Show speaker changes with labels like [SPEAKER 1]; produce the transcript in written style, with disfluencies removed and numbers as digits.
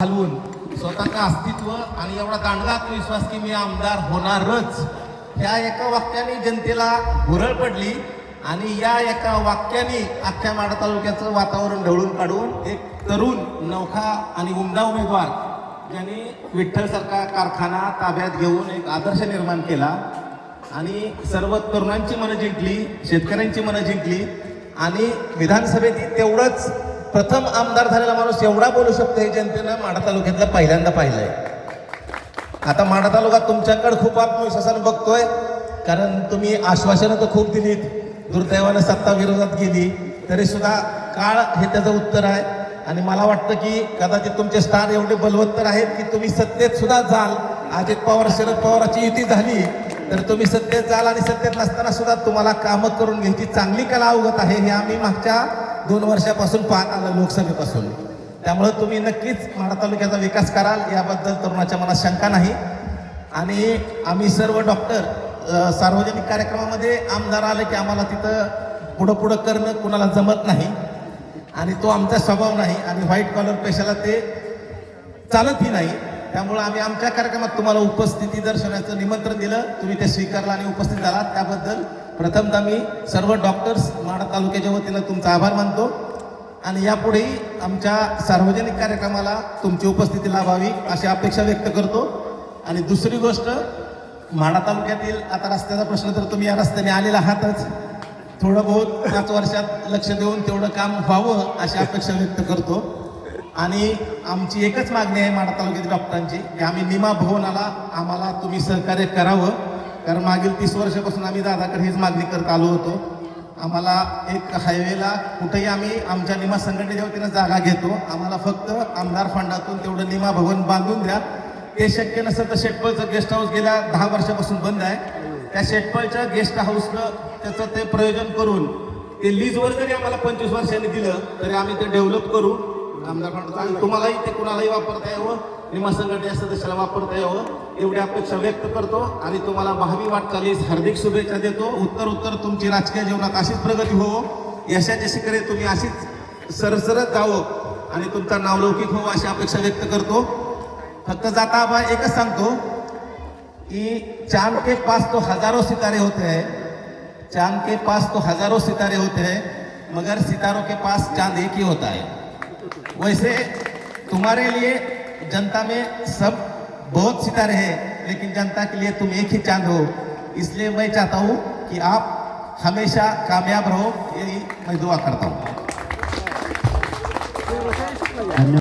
[SPEAKER 1] घालून स्वतःचं अस्तित्व आणि एवढा दांडगा आत्मविश्वास की मी आमदार होणारच, ह्या एका वाक्याने जनतेला भुरळ पडली आणि या एका वाक्याने अख्ख्या माढा तालुक्याचं वातावरण ढवळून काढून एक तरुण नौखा आणि उमदा उमेदवार ज्यांनी विठ्ठलसारखा कारखाना ताब्यात घेऊन एक आदर्श निर्माण केला आणि सर्व तरुणांची मनं जिंकली, शेतकऱ्यांची मनं जिंकली आणि विधानसभेत तेवढंच प्रथम आमदार झालेला माणूस एवढा बोलू शकतो हे जनतेनं माढा तालुक्यातला पहिल्यांदा पाहिलंय. आता माढा तालुका तुमच्याकडे खूप आत्मविश्वासानं बघतोय, कारण तुम्ही आश्वासनं तर खूप दिलीत, दुर्दैवानं सत्ता विरोधात गेली तरी सुद्धा काळ हे त्याचं उत्तर आहे. आणि मला वाटतं की कदाचित तुमचे स्टार एवढे बलवत्तर आहेत की तुम्ही सत्तेत सुद्धा जाल. अजित पवार शरद पवारांची युती झाली तर तुम्ही सत्तेत जाल आणि सत्तेत नसताना सुद्धा तुम्हाला कामं करून घ्यायची चांगली कला अवगत आहे. हे आम्ही मागच्या 2 वर्षापासून पाहत आलो लोकसभेपासून. त्यामुळे तुम्ही नक्कीच माढा तालुक्याचा विकास कराल याबद्दल तरुणाच्या मनात शंका नाही. आणि आम्ही सर्व डॉक्टर सार्वजनिक कार्यक्रमामध्ये आमदार आले की आम्हाला तिथं पुढं करणं कुणाला जमत नाही आणि तो आमचा स्वभाव नाही आणि व्हाईट कॉलर पेशाला ते चालतही नाही. त्यामुळे आम्ही आमच्या कार्यक्रमात तुम्हाला उपस्थिती दर्शवण्याचं निमंत्रण दिलं, तुम्ही ते स्वीकारलं आणि उपस्थित झालात त्याबद्दल प्रथमतः मी सर्व डॉक्टर्स माढा तालुक्याच्या वतीनं तुमचा आभार मानतो आणि यापुढेही आमच्या सार्वजनिक कार्यक्रमाला तुमची उपस्थिती लाभावी अशी अपेक्षा व्यक्त करतो. आणि दुसरी गोष्ट, माढा तालुक्यातील आता रस्त्याचा प्रश्न तर तुम्ही या रस्त्याने आलेला आहातच, थोडं बहुत 5 वर्षात लक्ष देऊन तेवढं काम व्हावं अशी अपेक्षा व्यक्त करतो. आणि आमची एकच मागणी आहे माढा तालुक्यातील डॉक्टरांची की आम्ही निमा भवनाला आम्हाला तुम्ही सहकार्य करावं, कारण मागील 30 वर्षापासून आम्ही दादाकडे हीच मागणी करत आलो होतो. आम्हाला एक हायवेला कुठेही आम्ही आमच्या निमा संघटनेच्या वतीनं जागा घेतो, आम्हाला फक्त आमदार फंडातून तेवढं निमा भवन बांधून द्या. ते शक्य नसेल तर शेटपळचं गेस्ट हाऊस गेल्या 10 वर्षापासून बंद आहे, त्या शेटपळच्या गेस्ट हाऊसनं त्याचं ते प्रयोजन करून ते लीजवर जरी आम्हाला 25 वर्षांनी दिलं तरी आम्ही ते डेव्हलप करू आमदार फंडातून आणि तुम्हालाही ते कुणालाही वापरता यावं, निमा संघटनेच्या सदस्याला वापरता यावं एवढी अपेक्षा व्यक्त करतो. आणि तुम्हाला भावी वाटचालीस हार्दिक शुभेच्छा देतो. उत्तर तुमची राजकीय जीवनात अशीच प्रगती हो, यशाच्या शिखरे तुम्ही अशीच सरसरत जावं आणि तुमचा नावलौकिक हो अशी अपेक्षा व्यक्त करतो. फक्त जाता बा एकच सांगतो कि चांद के पास तो हजारों सितारे होते हैं, चांद के पास तो हजारों सितारे होते हैं, मगर सितारों के पास चांद एक ही होता है. वैसे तुम्हारे लिए जनता में सब बहुत सितारे हैं, लेकिन जनता के लिए तुम एक ही चांद हो. इसलिए मैं चाहता हूँ कि आप हमेशा कामयाब रहो, यही मैं दुआ करता हूँ.